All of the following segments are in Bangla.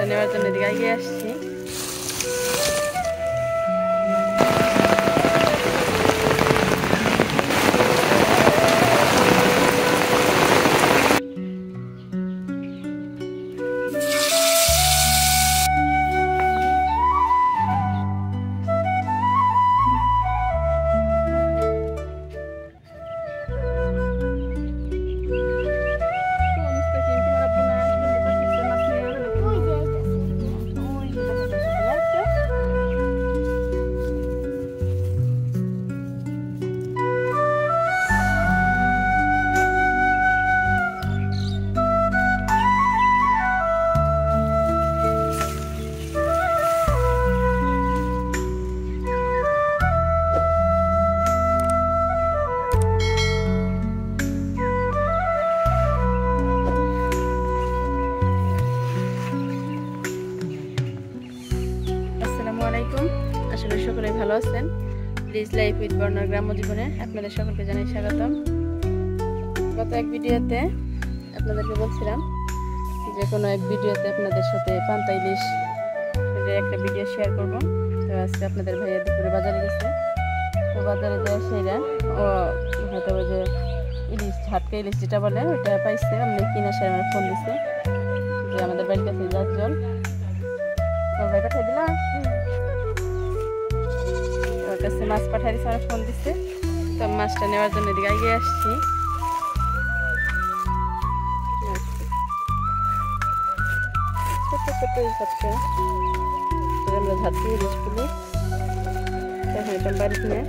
মাছটা নেওয়ার জন্য এদিকে এগিয়ে আসছি। আসলে সকলে ভালো আছেন। প্লিজ লাইফ উইথ বর্ণার গ্রাম্য জীবনে আপনাদের সকলকে জানাই স্বাগতম। গত এক ভিডিওতে আপনাদেরকে বলছিলাম যে কোনো এক ভিডিওতে আপনাদের সাথে পান্তা ইলিশ একটা ভিডিও শেয়ার করব। তো আজকে আপনাদের ভাইয়া দুপুরে বাজারে গেছে, তো বাজারে যায় সেইরা ও হয়তো ওই যে ইলিশ ঝাটকা ইলিশ যেটা বলে ওটা পাইছে, আপনি কিনা সে আমার ফোন দিছে যে আমাদের বাড়ির কাছে যার জল ভাই পাঠাই দিলাম, ওর কাছে মাছ পাঠাই দিচ্ছে, আমার ফোন দিচ্ছে। তো মাছটা নেওয়ার জন্য এদিকে এগিয়ে আসছি। ছোট ছোট ঝাটকা আমরা ঝাটকি ইলিশ বলি, এখন এটা বাড়িতে নিয়ে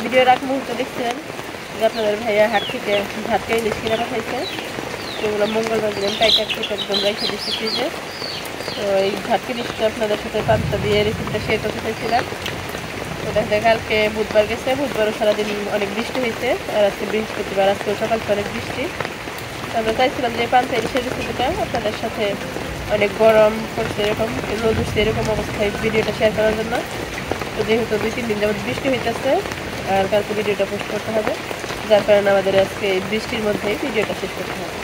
ভিডিওর এক মুহূর্তে দেখছিলেন যে আপনাদের ভাইয়া হাট থেকে ঝাটকা ইলিশ কিনে পাঠাইছে। সেগুলো মঙ্গলবার দিন কাইটা থেকে একদম রেখে দিচ্ছি ফ্রিজে। তো এই ঝাটকা ইলিশটা আপনাদের সাথে পান্তা দিয়ে রেসিপিটা শেয়ার করতে চাইছিলাম। তো দেখা কালকে বুধবার গেছে, বুধবারও সারাদিন অনেক বৃষ্টি হয়েছে, আর আজকে বৃহস্পতিবার, আজকে সকাল থেকে অনেক বৃষ্টি। তো আমরা চাইছিলাম যে পান্তা ইলিশের রেসিপিটা আপনাদের সাথে অনেক গরম করছে এরকম রোদ উঠছে এরকম অবস্থায় ভিডিওটা শেয়ার করার জন্য। তো যেহেতু 2-3 দিন যাবত বৃষ্টি হইতেছে আর কালকে ভিডিওটা পোস্ট করতে হবে, যার কারণে আমাদের আজকে বৃষ্টির মধ্যেই ভিডিওটা শেষ করতে হবে।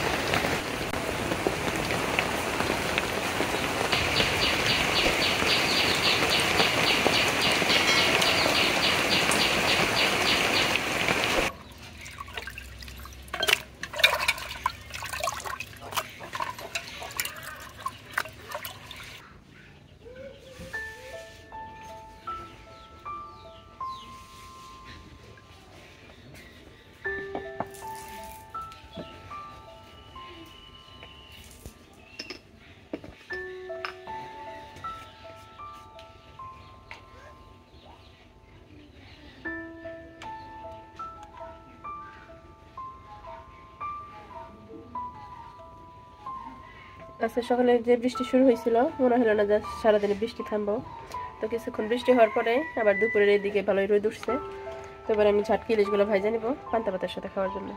আজকে সকালে যে বৃষ্টি শুরু হয়েছিল মনে হলো না যে সারাদিনে বৃষ্টি থামবো। তো কিছুক্ষণ বৃষ্টি হওয়ার পরে আবার দুপুরের এই দিকে ভালোই রোদ উঠছে। তো এবার আমি ঝাটকি ইলিশগুলো ভাজা নিব পান্তা ভাতের সাথে খাওয়ার জন্য।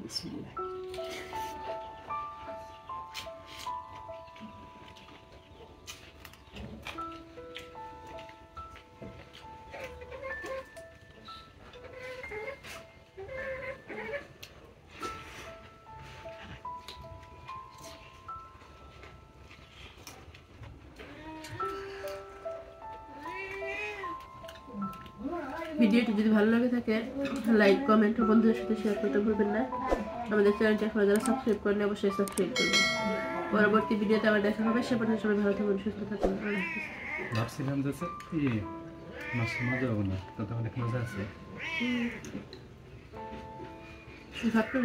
বিসমিল্লাহ। ভিডিওটি যদি ভালো লাগে থাকে লাইক কমেন্ট ও বন্ধুদের সাথে শেয়ার করতে ভুলবেন না। আমাদের চ্যানেলটি এখনো যারা সাবস্ক্রাইব করেন অবশ্যই সাবস্ক্রাইব করবেন। পরবর্তী ভিডিওতে আবার দেখা হবে। সে পর্যন্ত সবাই ভালো থাকুন, সুস্থ থাকুন। ভাবছিলাম যে মাছের মজা হবে না, তত অনেক মজা আছে। ভাবতে